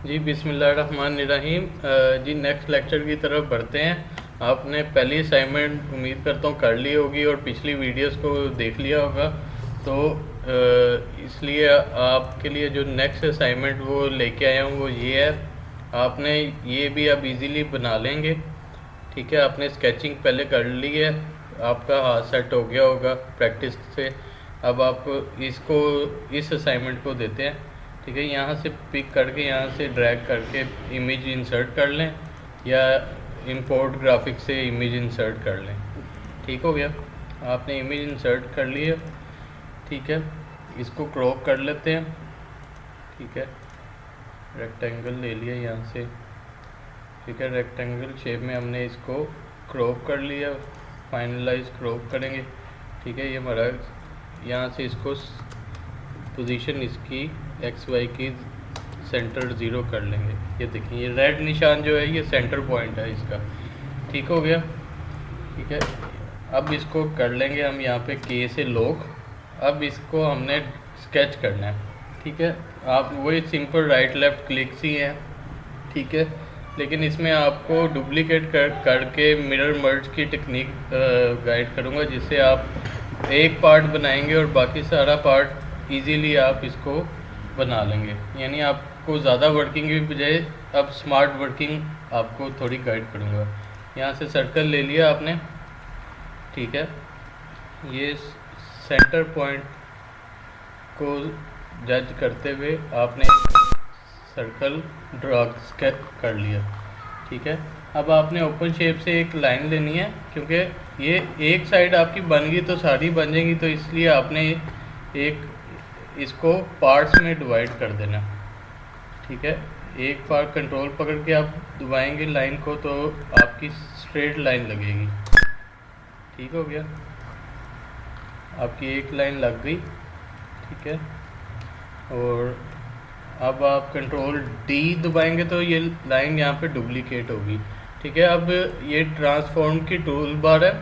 जी बिस्मिल्लाहिर्रहमानिर्रहीम। जी next lecture की तरफ बढ़ते हैं। आपने पहली असाइनमेंट उम्मीद करता हूँ कर ली होगी और पिछली वीडियोस को देख लिया होगा। तो इसलिए आपके लिए जो नेक्स्ट असाइनमेंट वो लेके आया हूँ वो ये है। आपने ये भी अब इजीली बना लेंगे। ठीक है, आपने स्केचिंग पहले कर ली है, आपका हाथ सेट हो गया होगा प्रैक्टिस से। अब आप इसको इस असाइनमेंट को देते हैं। ठीक है, यहाँ से पिक करके यहाँ से ड्रैग करके इमेज इंसर्ट कर लें या इंपोर्ट ग्राफिक से इमेज इंसर्ट कर लें। ठीक हो गया, आपने इमेज इंसर्ट कर ली है। ठीक है, इसको क्रॉप कर लेते हैं। ठीक है, रेक्टेंगल ले लिया यहाँ से। ठीक है, रेक्टेंगल शेप में हमने इसको क्रॉप कर लिया, फाइनलाइज क्रॉप करेंगे। ठीक है, ये हमारा यहाँ से इसको पोजीशन इसकी एक्स वाई की सेंटर ज़ीरो कर लेंगे। ये देखिए, ये रेड निशान जो है ये सेंटर पॉइंट है इसका। ठीक हो गया। ठीक है, अब इसको कर लेंगे हम यहाँ पे के से लॉक। अब इसको हमने स्केच करना है। ठीक है, आप वही सिंपल राइट लेफ़्ट क्लिक सी हैं। ठीक है, लेकिन इसमें आपको डुप्लीकेट करके मिरर मर्ज की टेक्निक गाइड करूँगा, जिससे आप एक पार्ट बनाएंगे और बाकी सारा पार्ट इजीली आप इसको बना लेंगे। यानी आपको ज़्यादा वर्किंग की बजाय अब स्मार्ट वर्किंग आपको थोड़ी गाइड करूँगा। यहाँ से सर्कल ले लिया आपने। ठीक है, ये सेंटर पॉइंट को जज करते हुए आपने सर्कल ड्रॉ कर लिया। ठीक है, अब आपने ओपन शेप से एक लाइन लेनी है, क्योंकि ये एक साइड आपकी बन गई तो सारी बन जाएंगी, तो इसलिए आपने एक इसको पार्ट्स में डिवाइड कर देना। ठीक है, एक पार्ट कंट्रोल पकड़ के आप दबाएंगे लाइन को तो आपकी स्ट्रेट लाइन लगेगी। ठीक हो गया, आपकी एक लाइन लग गई। ठीक है, और अब आप कंट्रोल डी दबाएंगे तो ये लाइन यहाँ पे डुप्लीकेट होगी। ठीक है, अब ये ट्रांसफॉर्म की टूल बार है।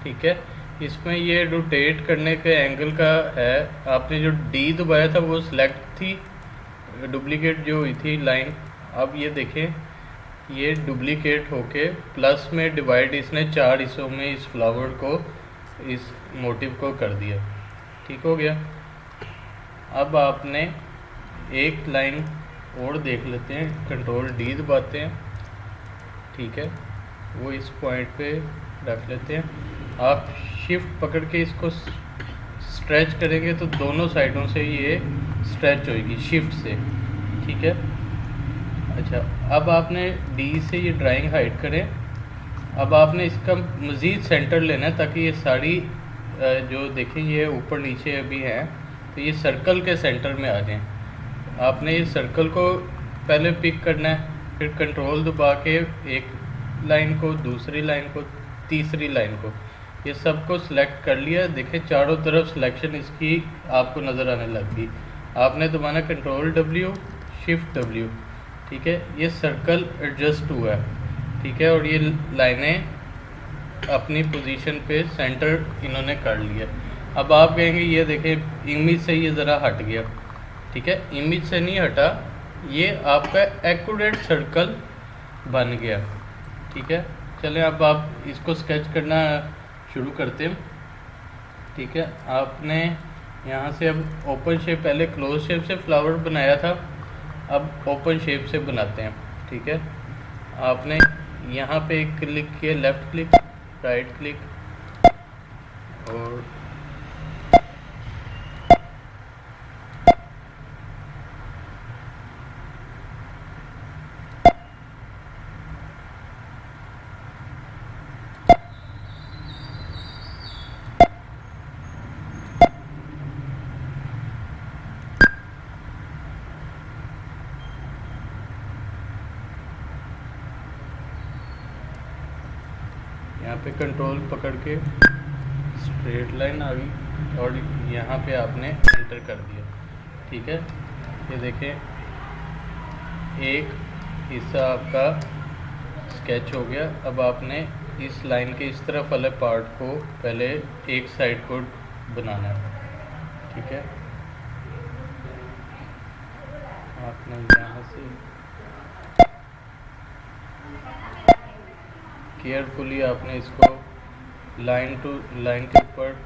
ठीक है, इसमें ये रोटेट करने के एंगल का है। आपने जो डी दबाया था वो सिलेक्ट थी, डुप्लीकेट जो हुई थी लाइन। अब ये देखें, ये डुप्लीकेट होके प्लस में डिवाइड इसने 4 हिस्सों में इस फ्लावर को, इस मोटिव को कर दिया। ठीक हो गया, अब आपने एक लाइन और देख लेते हैं, कंट्रोल डी दबाते हैं। ठीक है, वो इस पॉइंट पे रख लेते हैं। आप शिफ्ट पकड़ के इसको स्ट्रेच करेंगे तो दोनों साइडों से ये स्ट्रेच होएगी शिफ्ट से। ठीक है, अच्छा, अब आपने डी से ये ड्राइंग हाइड करें। अब आपने इसका मज़ीद सेंटर लेना है ताकि ये सारी जो देखें ये ऊपर नीचे अभी हैं तो ये सर्कल के सेंटर में आ जाएं। आपने इस सर्कल को पहले पिक करना है, फिर कंट्रोल दबा के एक लाइन को, दूसरी लाइन को, तीसरी लाइन को, ये सबको सिलेक्ट कर लिया। देखें चारों तरफ सिलेक्शन इसकी आपको नज़र आने लग गई। आपने दबाना कंट्रोल डब्ल्यू, शिफ्ट डब्ल्यू। ठीक है, ये सर्कल एडजस्ट हुआ है। ठीक है, और ये लाइनें अपनी पोजीशन पे सेंटर इन्होंने कर लिया। अब आप कहेंगे ये देखें इमेज से ये ज़रा हट गया। ठीक है, इमेज से नहीं हटा, ये आपका एक्यूरेट सर्कल बन गया। ठीक है, चलें अब आप इसको स्केच करना शुरू करते हैं। ठीक है, आपने यहाँ से अब ओपन शेप, पहले क्लोज शेप से फ्लावर बनाया था, अब ओपन शेप से बनाते हैं। ठीक है, आपने यहाँ पे एक क्लिक किया, लेफ़्ट क्लिक, राइट क्लिक, और यहाँ पे कंट्रोल पकड़ के स्ट्रेट लाइन आ गई और यहाँ पे आपने एंटर कर दिया। ठीक है, ये देखें एक हिस्सा आपका स्केच हो गया। अब आपने इस लाइन के इस तरफ वाले पार्ट को पहले एक साइड को बनाना है। ठीक है, आपने यहाँ से केयरफुली आपने इसको लाइन टू लाइन के ऊपर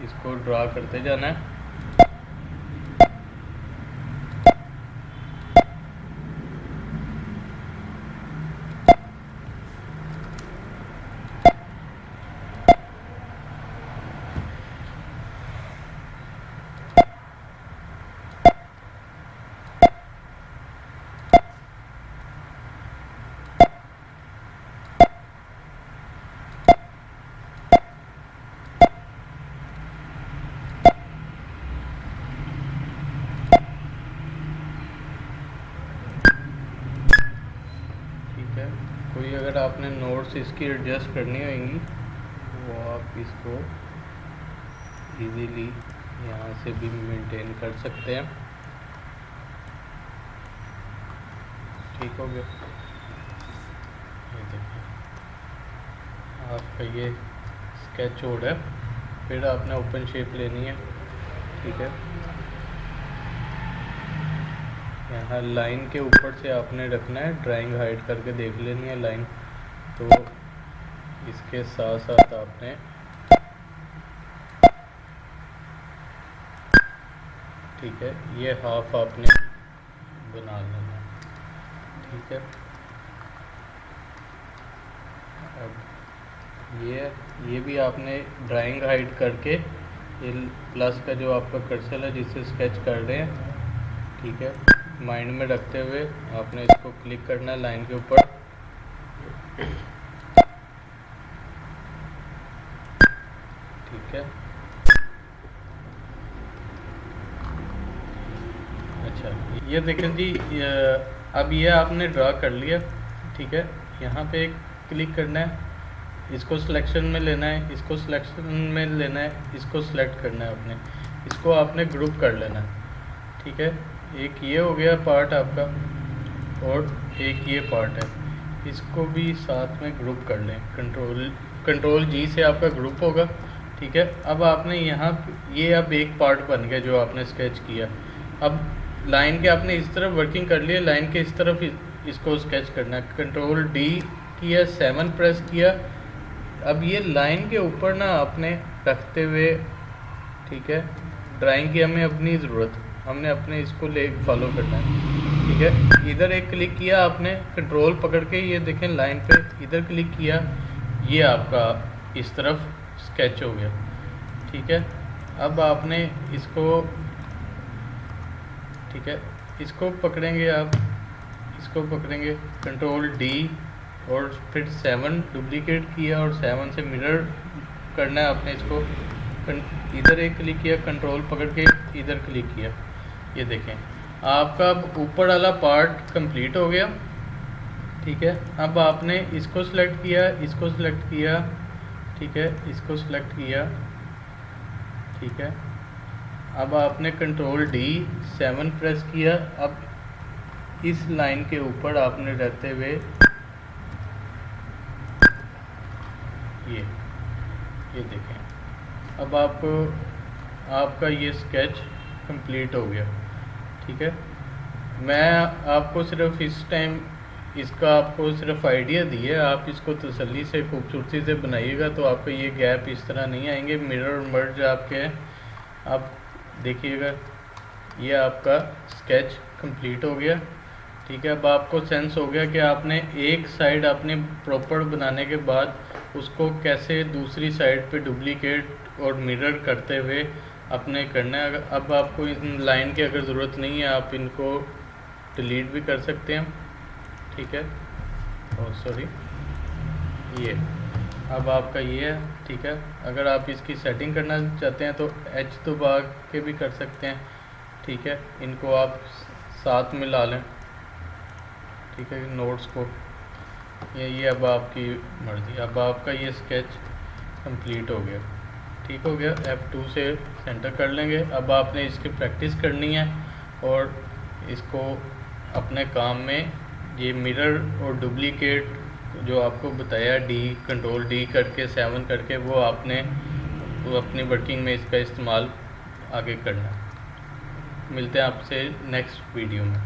इसको ड्रा करते जाना है। कोई अगर आपने नोट्स इसकी एडजस्ट करनी होंगी वो आप इसको इजीली यहाँ से भी मेंटेन कर सकते हैं। ठीक हो गया। ये देखिए आपका ये स्केच हो रहा है। फिर आपने ओपन शेप लेनी है। ठीक है, यहाँ लाइन के ऊपर से आपने रखना है, ड्राइंग हाइड करके देख लेनी है लाइन। तो इसके साथ साथ आपने ठीक है ये हाफ आपने बना लेना है। ठीक है, अब ये भी आपने ड्राइंग हाइड करके ये प्लस का जो आपका कर्सर है जिससे स्केच कर रहे हैं, ठीक है, माइंड में रखते हुए आपने इसको क्लिक करना है लाइन के ऊपर। ठीक है, अच्छा ये देखें जी, अब ये आपने ड्रा कर लिया। ठीक है, यहाँ पे क्लिक करना है, इसको सिलेक्शन में लेना है, इसको सिलेक्शन में लेना है, इसको सिलेक्ट करना है आपने, इसको आपने ग्रुप कर लेना है। ठीक है, एक ये हो गया पार्ट आपका और एक ये पार्ट है, इसको भी साथ में ग्रुप कर लें। कंट्रोल जी से आपका ग्रुप होगा। ठीक है, अब आपने यहाँ ये अब एक पार्ट बन गया जो आपने स्केच किया। अब लाइन के आपने इस तरफ वर्किंग कर लिया, लाइन के इस तरफ इसको स्केच करना है। कंट्रोल डी किया, 7 प्रेस किया। अब ये लाइन के ऊपर ना आपने रखते हुए, ठीक है, ड्राइंग की हमें अपनी ज़रूरत, हमने अपने इसको ले फॉलो करना है। ठीक है, इधर एक क्लिक किया आपने, कंट्रोल पकड़ के ये देखें लाइन पे इधर क्लिक किया, ये आपका इस तरफ स्केच हो गया। ठीक है, अब आपने इसको, ठीक है, इसको पकड़ेंगे आप, इसको पकड़ेंगे कंट्रोल डी और फिर 7 डुप्लीकेट किया और 7 से मिरर करना है आपने इसको। इधर एक क्लिक किया, कंट्रोल पकड़ के इधर क्लिक किया, ये देखें आपका ऊपर वाला पार्ट कंप्लीट हो गया। ठीक है, अब आपने इसको सिलेक्ट किया, इसको सिलेक्ट किया, ठीक है, इसको सिलेक्ट किया। ठीक है, अब आपने कंट्रोल डी 7 प्रेस किया। अब इस लाइन के ऊपर आपने रहते हुए ये देखें, अब आपका ये स्केच कंप्लीट हो गया। ठीक है, मैं आपको सिर्फ इस टाइम इसका आपको सिर्फ आइडिया दिया, आप इसको तसल्ली से खूबसूरती से बनाइएगा तो आपको ये गैप इस तरह नहीं आएंगे। मिरर मर्ज आपके हैं, आप देखिएगा ये आपका स्केच कंप्लीट हो गया। ठीक है, अब आपको सेंस हो गया कि आपने एक साइड अपने प्रॉपर बनाने के बाद उसको कैसे दूसरी साइड पे डुप्लीकेट और मिरर करते हुए अपने करना है। अब आपको इन लाइन की अगर ज़रूरत नहीं है आप इनको डिलीट भी कर सकते हैं। ठीक है, और सॉरी ये अब आपका ये है। ठीक है, अगर आप इसकी सेटिंग करना चाहते हैं तो एच दबा के भी कर सकते हैं। ठीक है, इनको आप साथ में ला लें। ठीक है, नोट्स को ये अब आपकी मर्ज़ी। अब आपका ये स्केच कंप्लीट हो गया। ठीक हो गया, F2 से सेंटर कर लेंगे। अब आपने इसकी प्रैक्टिस करनी है और इसको अपने काम में ये मिरर और डुप्लीकेट जो आपको बताया कंट्रोल डी करके 7 करके वो आपने अपनी वर्किंग में इसका इस्तेमाल आगे करना है। मिलते हैं आपसे नेक्स्ट वीडियो में।